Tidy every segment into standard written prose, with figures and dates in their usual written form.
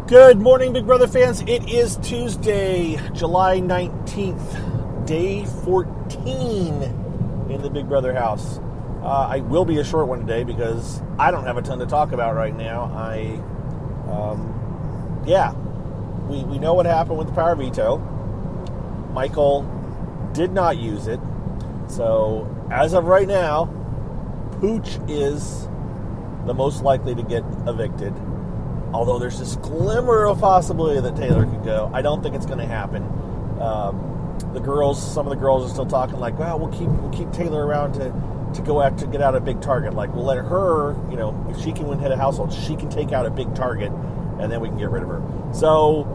Good morning, Big Brother fans. It is Tuesday, July 19th, day 14 in the Big Brother house. I will be a short one today because I don't have a ton to talk about right now. We know what happened with the power veto. Michael did not use it. So, as of right now, Pooch is the most likely to get evicted. Although there's this glimmer of possibility that Taylor could go. I don't think it's going to happen. Some of the girls are still talking like, well, we'll keep Taylor around to go out to get out a big target. Like, we'll let her, if she can win head of household, she can take out a big target, and then we can get rid of her. So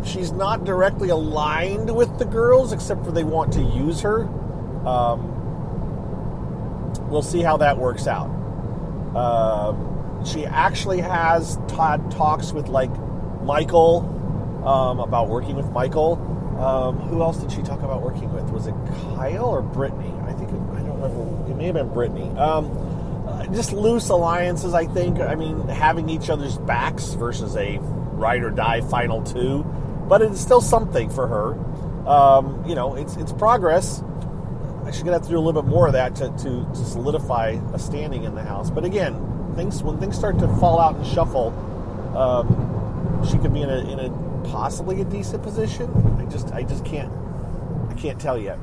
she's not directly aligned with the girls, except for they want to use her. We'll see how that works out. She actually has talks with, Michael, about working with Michael. Who else did she talk about working with? Was it Kyle or Brittany? I don't remember. It may have been Brittany. Just loose alliances, I think. I mean, having each other's backs versus a ride or die final two. But it's still something for her. It's progress. She's going to have to do a little bit more of that to solidify a standing in the house. But again, when things start to fall out and shuffle, she could be in a possibly a decent position. I just can't tell yet.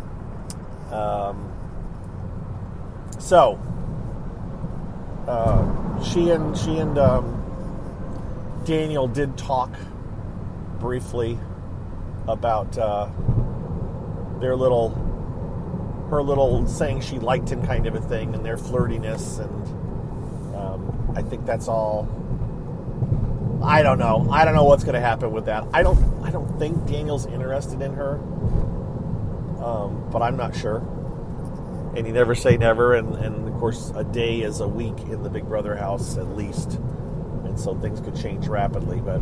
She and Daniel did talk briefly about her little saying she liked him kind of a thing, and their flirtiness, and I think that's all. I don't know what's going to happen with that. I don't think Daniel's interested in her, but I'm not sure. And you never say never, and of course a day is a week in the Big Brother house at least, and so things could change rapidly. But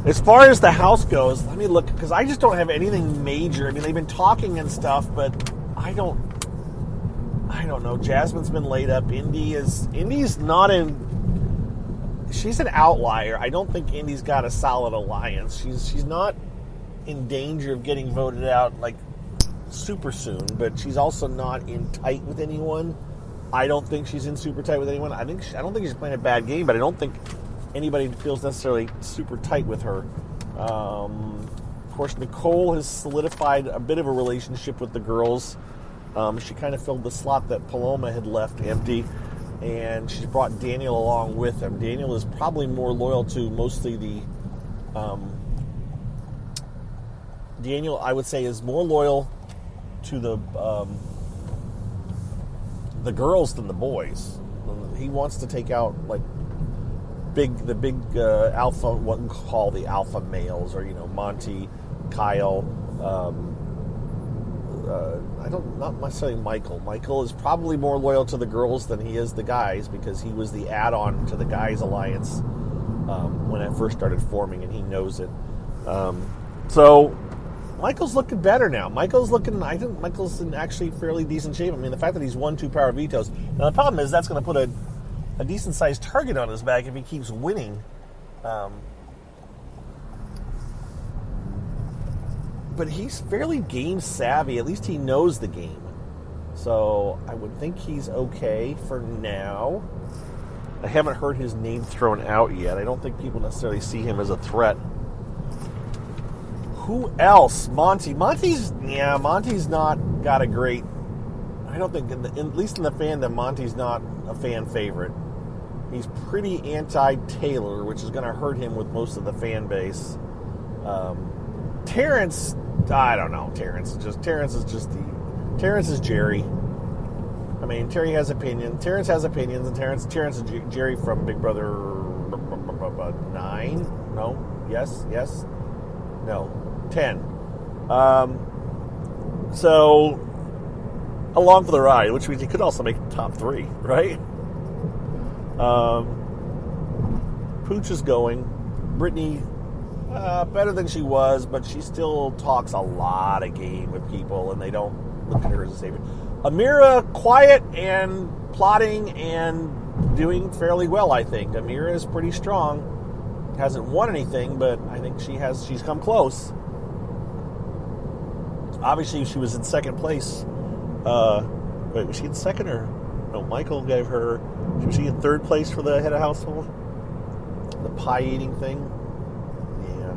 as far as the house goes, let me look, because I just don't have anything major. I mean, they've been talking and stuff, but I don't know. Jasmine's been laid up. Indy's not in. She's an outlier. I don't think Indy's got a solid alliance. She's not in danger of getting voted out super soon, but she's also not in tight with anyone. I don't think she's in super tight with anyone. I don't think she's playing a bad game, but I don't think anybody feels necessarily super tight with her. Of course, Nicole has solidified a bit of a relationship with the girls. She kind of filled the slot that Paloma had left empty, and she's brought Daniel along with him. Daniel is probably more loyal to mostly the... Daniel, I would say, is more loyal to the girls than the boys. He wants to take out, the big alpha, what we call the alpha males, or, Monty, Kyle, not necessarily Michael. Michael is probably more loyal to the girls than he is the guys, because he was the add-on to the guys' alliance when it first started forming, and he knows it. So Michael's looking better now. I think Michael's in actually fairly decent shape. I mean, the fact that he's won 2 power vetoes. Now, the problem is that's going to put a decent-sized target on his back if he keeps winning. But he's fairly game savvy. At least he knows the game. So I would think he's okay for now. I haven't heard his name thrown out yet. I don't think people necessarily see him as a threat. Who else? Monty. Monty's not got a great... I don't think, at least in the fandom, Monty's not a fan favorite. He's pretty anti-Taylor, which is going to hurt him with most of the fan base. Terrence, I don't know. Terrence is Jerry. I mean, Terry has opinions. Terrence has opinions, and Terrence is Jerry from Big Brother 9. No. Yes. No. 10. So along for the ride, which means you could also make the top 3, right? Pooch is going. Brittany, better than she was, but she still talks a lot of game with people, and they don't look at her as a savior. Amira, quiet and plotting and doing fairly well, I think. Amira is pretty strong. hasn't won anything, but I think she's come close. Obviously, she was in second place. Wait, was she in second or no? Michael gave her. Was she in third place for the head of household? The pie eating thing. Yeah,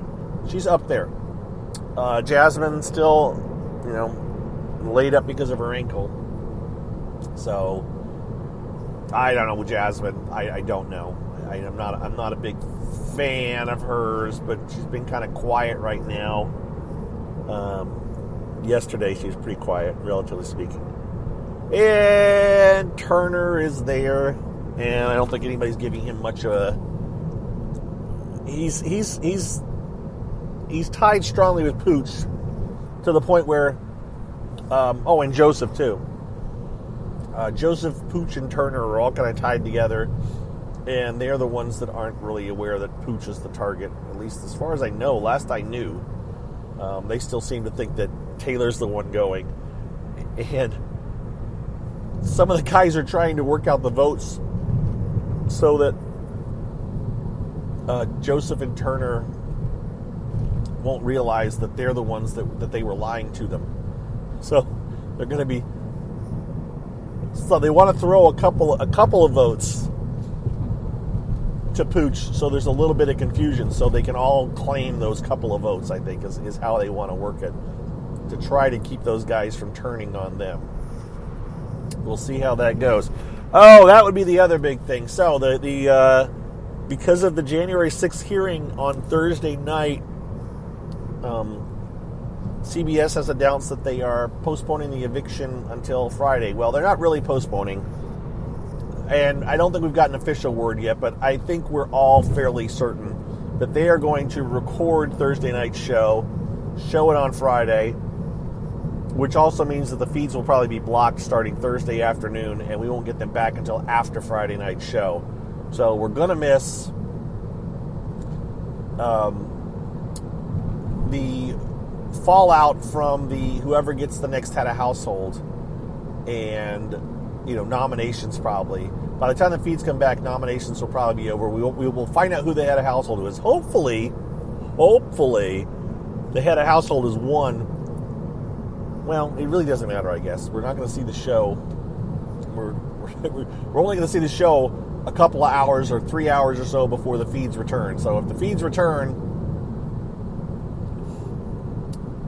she's up there. Jasmine still, laid up because of her ankle. So I don't know with Jasmine. I don't know. I'm not a big fan of hers, but she's been kind of quiet right now. Yesterday she was pretty quiet, relatively speaking. And Turner is there, and I don't think anybody's giving him much of a. He's tied strongly with Pooch to the point where, and Joseph too. Joseph, Pooch, and Turner are all kind of tied together, and they're the ones that aren't really aware that Pooch is the target. At least as far as I know, last I knew, they still seem to think that Taylor's the one going, and some of the guys are trying to work out the votes so that Joseph and Turner won't realize that they're the ones that they were lying to them. So they're going to be. So they want to throw a couple of votes to Pooch, so there's a little bit of confusion, so they can all claim those couple of votes. I think is how they want to work it, to try to keep those guys from turning on them. We'll see how that goes. Oh, that would be the other big thing. So the because of the January 6th hearing on Thursday night, CBS has announced that they are postponing the eviction until Friday. Well, they're not really postponing, and I don't think we've got an official word yet, but I think we're all fairly certain that they are going to record Thursday night's show it on Friday, which also means that the feeds will probably be blocked starting Thursday afternoon, and we won't get them back until after Friday night's show. So we're going to miss the fallout from whoever gets the next head of household, and nominations probably. By the time the feeds come back, nominations will probably be over. We will find out who the head of household is. Hopefully, the head of household is one. Well, it really doesn't matter, I guess. We're not going to see the show. We're only going to see the show a couple of hours or 3 hours or so before the feeds return. So if the feeds return,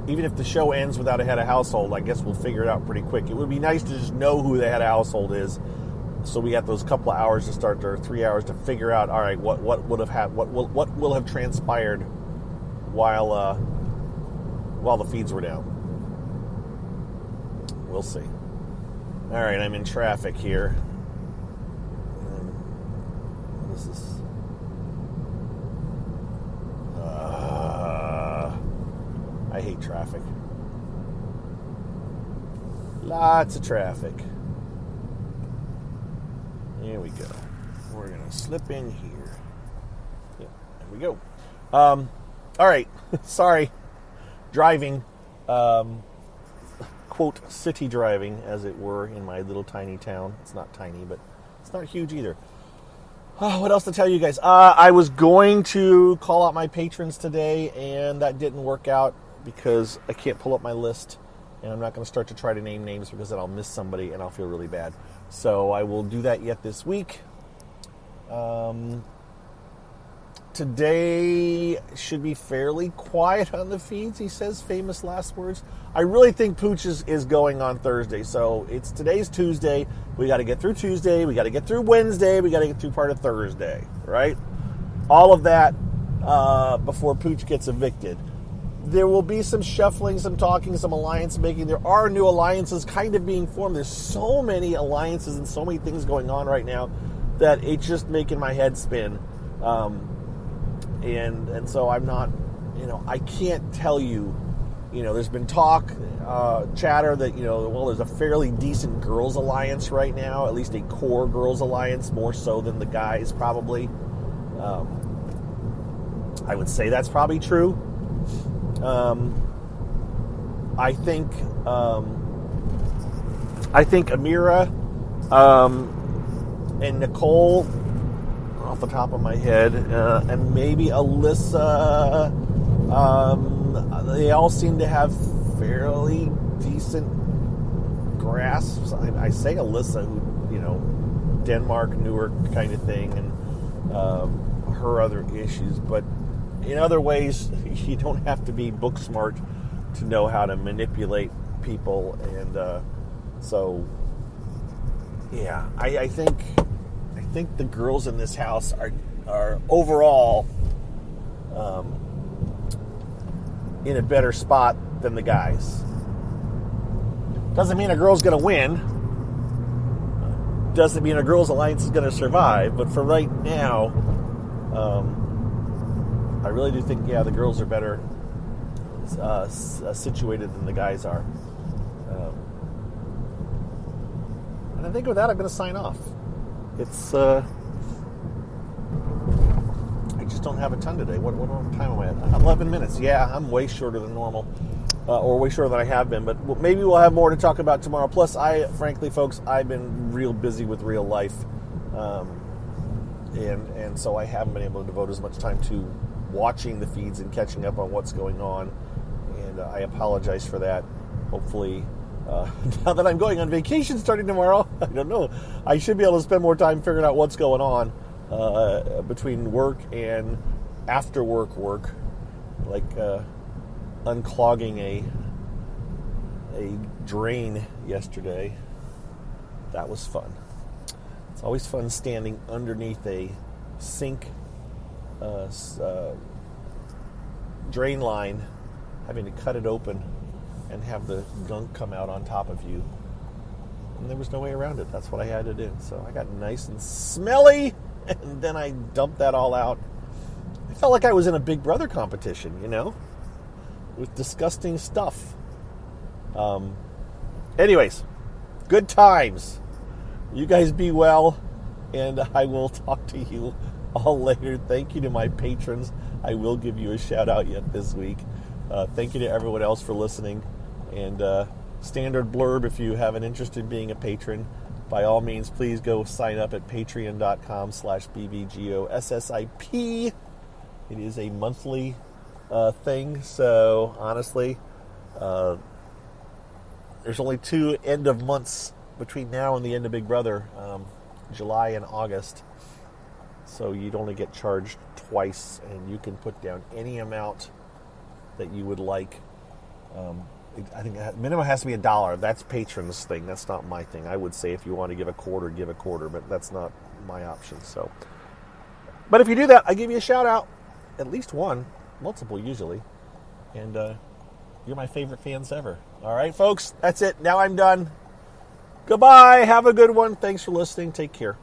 even if the show ends without a head of household, I guess we'll figure it out pretty quick. It would be nice to just know who the head of household is, so we have those couple of hours to start, or 3 hours to figure out. All right, what will have transpired while the feeds were down. We'll see. All right, I'm in traffic here. This is. I hate traffic. Lots of traffic. Here we go. We're going to slip in here. Yeah, there we go. All right. Sorry. Driving. Quote, city driving, as it were, in my little tiny town. It's not tiny, but it's not huge either. Oh, what else to tell you guys? I was going to call out my patrons today, and that didn't work out because I can't pull up my list, and I'm not going to start to try to name names because then I'll miss somebody and I'll feel really bad. So I will do that yet this week. Today should be fairly quiet on the feeds, he says, famous last words. I really think Pooch is going on Thursday. So today's Tuesday. We got to get through Tuesday. We got to get through Wednesday. We got to get through part of Thursday, right? All of that before Pooch gets evicted. There will be some shuffling, some talking, some alliance making. There are new alliances kind of being formed. There's so many alliances and so many things going on right now that it's just making my head spin. And so I'm not, I can't tell you, there's been talk, chatter that, there's a fairly decent girls alliance right now, at least a core girls alliance, more so than the guys probably. I would say that's probably true. I think Amira and Nicole off the top of my head, and maybe Alyssa. They all seem to have fairly decent grasps. I say Alyssa, who, Denmark, Newark kind of thing, and her other issues. But in other ways, you don't have to be book smart to know how to manipulate people. And so, yeah, I think the girls in this house are overall in a better spot than the guys. Doesn't mean a girl's going to win. Doesn't mean a girls' alliance is going to survive. But for right now, I really do think, the girls are better situated than the guys are. And I think with that, I'm going to sign off. It's I just don't have a ton today. What time am I at? 11 minutes. Yeah, I'm way shorter than normal. Or way shorter than I have been, but maybe we'll have more to talk about tomorrow. Plus, frankly, folks, I've been real busy with real life, and so I haven't been able to devote as much time to watching the feeds and catching up on what's going on, and I apologize for that. Hopefully, now that I'm going on vacation starting tomorrow, I don't know, I should be able to spend more time figuring out what's going on between work and after work, like unclogging a drain yesterday. That was fun. It's always fun standing underneath a sink drain line, having to cut it open and have the gunk come out on top of you. And there was no way around it. That's what I had to do. So I got nice and smelly, and then I dumped that all out. I felt like I was in a Big Brother competition, with disgusting stuff. Anyways, good times. You guys be well, and I will talk to you all later. Thank you to my patrons. I will give you a shout out yet this week. Thank you to everyone else for listening. And standard blurb, if you have an interest in being a patron, by all means, please go sign up at patreon.com/BBGOSSIP. It is a monthly thing, so honestly, there's only 2 end of months between now and the end of Big Brother, July and August, so you'd only get charged twice, and you can put down any amount that you would like. I think minimum has to be $1. That's patrons' thing. That's not my thing. I would say if you want to give a quarter, but that's not my option. So, but if you do that, I give you a shout out, at least one, multiple usually, and you're my favorite fans ever. All right, folks, that's it. Now I'm done. Goodbye. Have a good one. Thanks for listening. Take care.